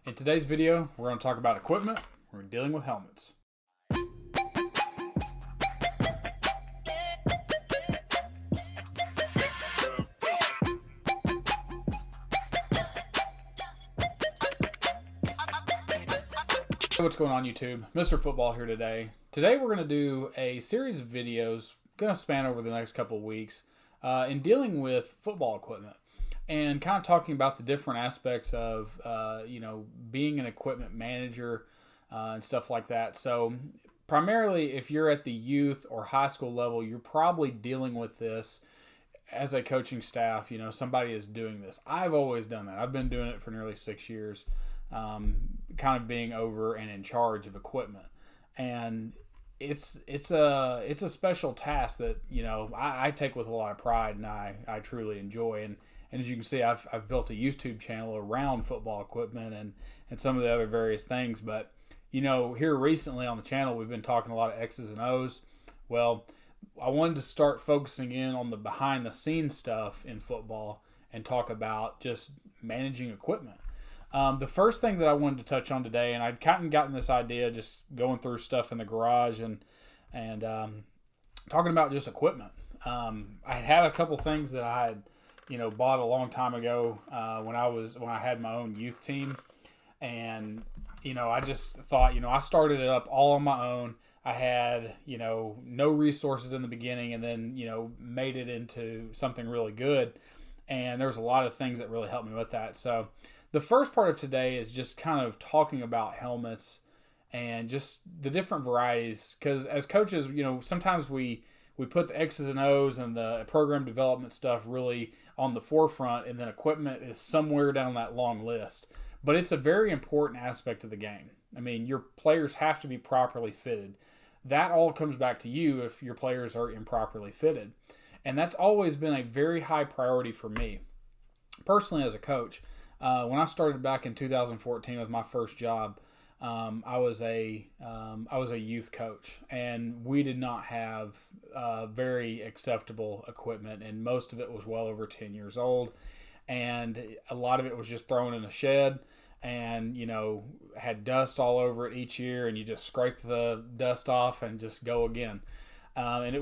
In today's video, we're going to talk about equipment. We're dealing with helmets. Hey, what's going on YouTube? Mr. Football here today. Today we're going to do a series of videos going to span over the next couple of weeks in dealing with football equipment and kind of talking about the different aspects of being an equipment manager and stuff like that. So primarily if you're at the youth or high school level, you're probably dealing with this as a coaching staff. Somebody is doing this. I've always done that. I've been doing it for nearly 6 years, kind of being over and in charge of equipment. And it's a special task that I take with a lot of pride, and I truly enjoy. And as you can see, I've built a YouTube channel around football equipment and some of the other various things. But here recently on the channel, we've been talking a lot of X's and O's. Well, I wanted to start focusing in on the behind the scenes stuff in football and talk about just managing equipment. The first thing that I wanted to touch on today, and I'd kind of gotten this idea just going through stuff in the garage and talking about just equipment. I had a couple things that I had bought a long time ago when I had my own youth team, and I just thought I started it up all on my own. I had no resources in the beginning, and then made it into something really good, and there was a lot of things that really helped me with that. So the first part of today is just kind of talking about helmets and just the different varieties, because as coaches, sometimes we put the X's and O's and the program development stuff really on the forefront, and then equipment is somewhere down that long list. But it's a very important aspect of the game. I mean, your players have to be properly fitted. That all comes back to you if your players are improperly fitted. And that's always been a very high priority for me. Personally, as a coach, when I started back in 2014 with my first job, I was a youth coach, and we did not have very acceptable equipment, and most of it was well over 10 years old, and a lot of it was just thrown in a shed and had dust all over it each year, and you just scrape the dust off and just go again. And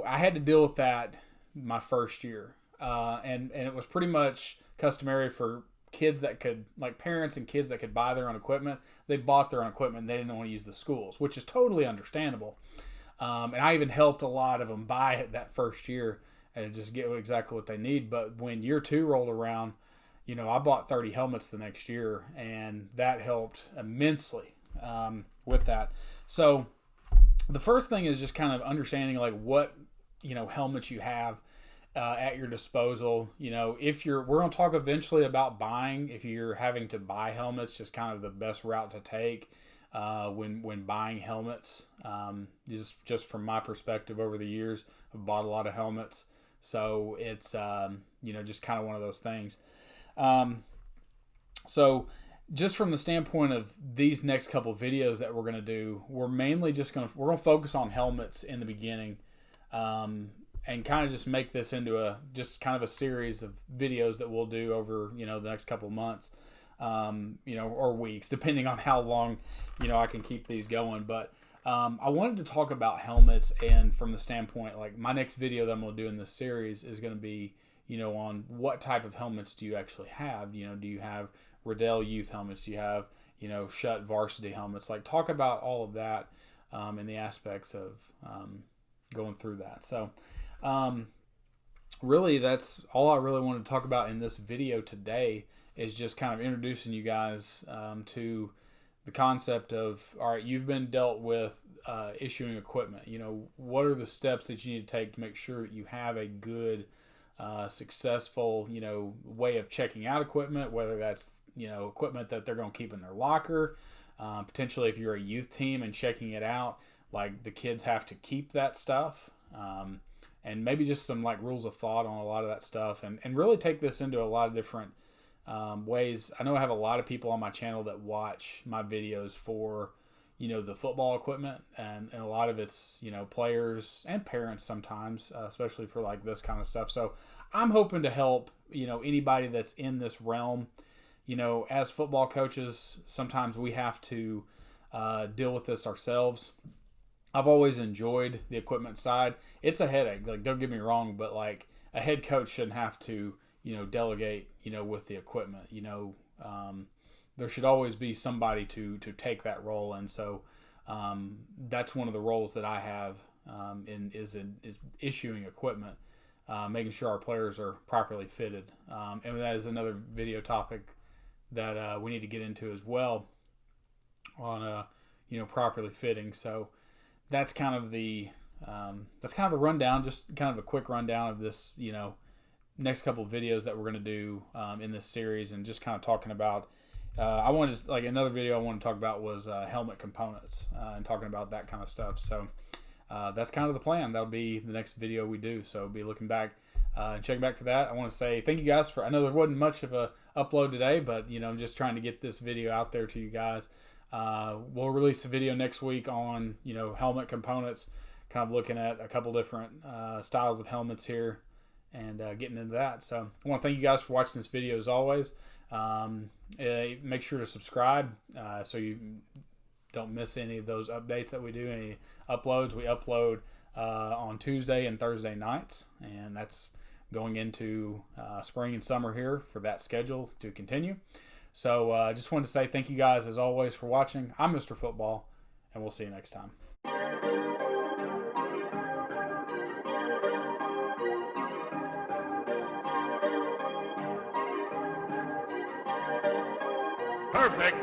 I had to deal with that my first year, and it was pretty much customary for kids that could, like parents and kids that could buy their own equipment. They bought their own equipment and they didn't want to use the schools, which is totally understandable. And I even helped a lot of them buy it that first year and just get exactly what they need. But when year two rolled around, I bought 30 helmets the next year, and that helped immensely with that. So the first thing is just kind of understanding like what helmets you have at your disposal. We're going to talk eventually about buying. If you're having to buy helmets, just kind of the best route to take when buying helmets. Just from my perspective over the years, I've bought a lot of helmets, so it's just kind of one of those things. So just from the standpoint of these next couple of videos that we're going to do, we're mainly we're going to focus on helmets in the beginning. And kind of just make this into just kind of a series of videos that we'll do over, the next couple of months, or weeks, depending on how long, I can keep these going. But I wanted to talk about helmets, and from the standpoint, like my next video that I'm going to do in this series is going to be, on what type of helmets do you actually have? Do you have Riddell youth helmets? Do you have, Schutt varsity helmets? Like talk about all of that and the aspects of going through that. So really that's all I really wanted to talk about in this video today, is just kind of introducing you guys to the concept of, all right, you've been dealt with issuing equipment. What are the steps that you need to take to make sure that you have a good successful way of checking out equipment, whether that's equipment that they're going to keep in their locker, potentially if you're a youth team and checking it out, like the kids have to keep that stuff, and maybe just some like rules of thought on a lot of that stuff, and really take this into a lot of different ways. I know I have a lot of people on my channel that watch my videos for the football equipment, and a lot of it's players and parents sometimes, especially for like this kind of stuff. So I'm hoping to help anybody that's in this realm as football coaches, sometimes we have to deal with this ourselves. I've always enjoyed the equipment side. It's a headache. Like, don't get me wrong, but like a head coach shouldn't have to, delegate, with the equipment. There should always be somebody to take that role, and so that's one of the roles that I have is issuing equipment, making sure our players are properly fitted, and that is another video topic that we need to get into as well on properly fitting. So that's kind of the rundown, just kind of a quick rundown of this, next couple of videos that we're going to do in this series, and just kind of talking about. Another video I want to talk about was helmet components and talking about that kind of stuff. So that's kind of the plan. That'll be the next video we do. So be looking back and checking back for that. I want to say thank you guys I know there wasn't much of a upload today, but I'm just trying to get this video out there to you guys. We'll release a video next week on helmet components, kind of looking at a couple different styles of helmets here and getting into that. So I want to thank you guys for watching this video as always. Make sure to subscribe so you don't miss any of those updates that we do, any uploads. We upload on Tuesday and Thursday nights, and that's going into spring and summer here for that schedule to continue. So I just wanted to say thank you guys as always for watching. I'm Mr. Football, and we'll see you next time. Perfect.